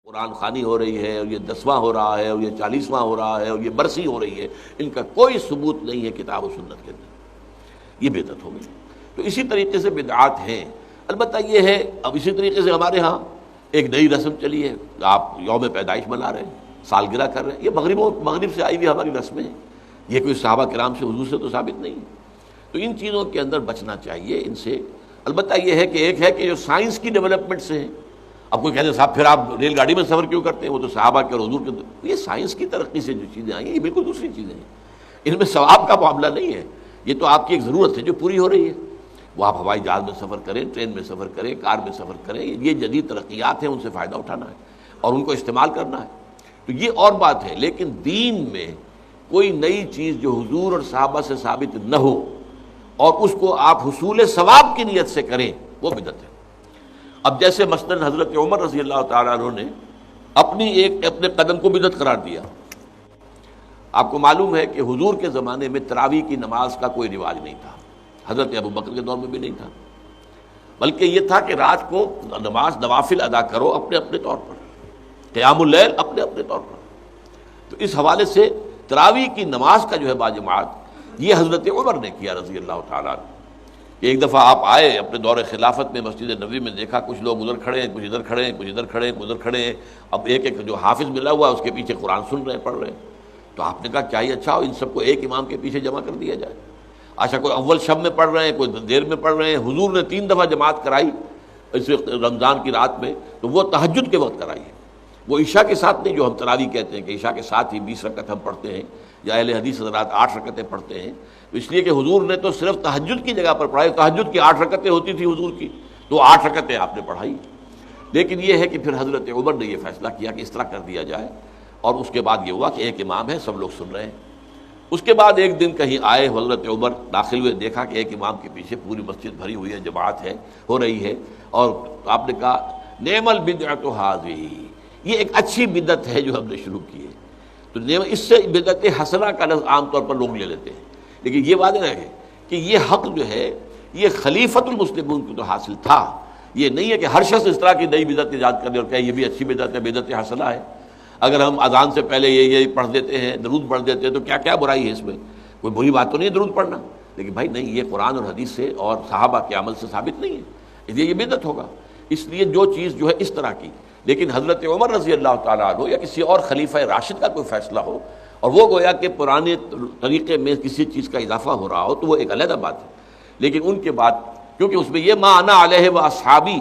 قرآن خوانی ہو رہی ہے اور یہ 10واں ہو رہا ہے اور یہ 40واں ہو رہا ہے اور یہ برسی ہو رہی ہے، ان کا کوئی ثبوت نہیں ہے کتاب و سنت کے اندر، یہ بدعت ہو گئی۔ تو اسی طریقے سے بدعات ہیں۔ البتہ یہ ہے اب اسی طریقے سے ہمارے ہاں ایک نئی رسم چلی ہے، آپ یوم پیدائش منا رہے ہیں، سالگرہ کر رہے ہیں، یہ مغرب سے آئی ہوئی ہماری رسمیں ہیں، یہ کوئی صحابہ کرام سے حضور سے تو ثابت نہیں ہے۔ تو ان چیزوں کے اندر بچنا چاہیے ان سے۔ البتہ یہ ہے کہ ایک ہے کہ جو سائنس کی ڈیولپمنٹ سے ہیں، اب کوئی کہتے ہیں صاحب پھر آپ ریل گاڑی میں سفر کیوں کرتے ہیں، وہ تو صحابہ کے اور حضور کے، یہ سائنس کی ترقی سے جو چیزیں آئی ہیں یہ بالکل دوسری چیزیں ہیں، ان میں ثواب کا معاملہ نہیں ہے، یہ تو آپ کی ایک ضرورت ہے جو پوری ہو رہی ہے۔ وہ آپ ہوائی جہاز میں سفر کریں، ٹرین میں سفر کریں، کار میں سفر کریں، یہ جدید ترقیات ہیں، ان سے فائدہ اٹھانا ہے اور ان کو استعمال کرنا ہے، تو یہ اور بات ہے۔ لیکن دین میں کوئی نئی چیز جو حضور اور صحابہ سے ثابت نہ ہو اور اس کو آپ حصول ثواب کی نیت سے کریں، وہ بدعت ہے۔ اب جیسے مثلاً حضرت عمر رضی اللہ تعالیٰ عنہ نے اپنے قدم کو بدعت قرار دیا۔ آپ کو معلوم ہے کہ حضور کے زمانے میں تراویح کی نماز کا کوئی رواج نہیں تھا، حضرت ابو بکر کے دور میں بھی نہیں تھا، بلکہ یہ تھا کہ رات کو نماز نوافل ادا کرو اپنے اپنے طور پر، قیام اللیل اپنے اپنے طور پر۔ تو اس حوالے سے تراویح کی نماز کا جو ہے باجماعت یہ حضرت عمر نے کیا رضی اللہ تعالیٰ عنہ۔ ایک دفعہ آپ آئے اپنے دور خلافت میں، مسجد نبوی میں دیکھا کچھ لوگ ادھر کھڑے ہیں، کچھ ادھر کھڑے ہیں، کچھ ادھر کھڑے ہیں، کچھ ادھر کھڑے ہیں، اب ایک ایک جو حافظ ملا ہوا ہے اس کے پیچھے قرآن سن رہے ہیں، پڑھ رہے ہیں۔ تو آپ نے کہا کیا ہی اچھا ہو ان سب کو ایک امام کے پیچھے جمع کر دیا جائے۔ اچھا کوئی اول شب میں پڑھ رہے ہیں، کوئی دیر میں پڑھ رہے ہیں، حضور نے 3 دفعہ جماعت کرائی اس وقت رمضان کی رات میں، تو وہ تہجد کے وقت کرائی ہے، وہ عشاء کے ساتھ نہیں، جو ہم تراویح کہتے ہیں کہ عشاء کے ساتھ ہی 20 رکعت ہم پڑھتے ہیں، یا اہل حدیث حضرات 8 رکعتیں پڑھتے ہیں، تو اس لیے کہ حضور نے تو صرف تہجد کی جگہ پر پڑھائی، تہجد کی 8 رکعتیں ہوتی تھی حضور کی، تو 8 رکعتیں آپ نے پڑھائی۔ لیکن یہ ہے کہ پھر حضرت عمر نے یہ فیصلہ کیا کہ اس طرح کر دیا جائے، اور اس کے بعد یہ ہوا کہ ایک امام ہے، سب لوگ سن رہے ہیں۔ اس کے بعد ایک دن کہیں آئے حضرت عمر، داخل ہوئے، دیکھا کہ ایک امام کے پیچھے پوری مسجد بھری ہوئی ہے، جماعت ہے، ہو رہی ہے، اور آپ نے کہا نعم البدعۃ ھذہ، یہ ایک اچھی بدعت ہے جو ہم نے شروع کی ہے۔ تو اس سے بدعت حسنہ کا لفظ عام طور پر لوگ لے لیتے ہیں، لیکن یہ واضح رہے کہ یہ حق جو ہے یہ خلیفۃ المسلمون کو تو حاصل تھا، یہ نہیں ہے کہ ہر شخص اس طرح کی نئی بدعت ایجاد کر دے اور کہے یہ بھی اچھی بدعت ہے، بدعت حسنہ ہے۔ اگر ہم اذان سے پہلے یہ پڑھ دیتے ہیں، درود پڑھ دیتے ہیں، تو کیا برائی ہے اس میں؟ کوئی بری بات تو نہیں ہے درود پڑھنا، لیکن بھائی نہیں، یہ قرآن اور حدیث سے اور صحابہ کے عمل سے ثابت نہیں ہے، اس لیے یہ بدعت ہوگا۔ اس لیے جو چیز جو ہے اس طرح کی، لیکن حضرت عمر رضی اللہ تعالیٰ عنہ یا کسی اور خلیفہ راشد کا کوئی فیصلہ ہو اور وہ گویا کہ پرانے طریقے میں کسی چیز کا اضافہ ہو رہا ہو، تو وہ ایک علیحدہ بات ہے۔ لیکن ان کے بعد کیونکہ اس میں یہ ما انا علیہ و اصحابی،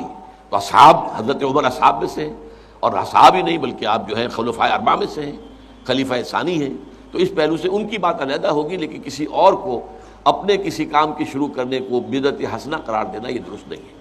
تو اصحاب حضرت عمر اصحاب میں سے ہیں، اور اصحاب ہی نہیں بلکہ آپ جو ہیں خلفائے اربعہ میں سے ہیں، خلیفہ ثانی ہیں، تو اس پہلو سے ان کی بات علیحدہ ہوگی، لیکن کسی اور کو اپنے کسی کام کی شروع کرنے کو بدعت حسنہ قرار دینا یہ درست نہیں ہے۔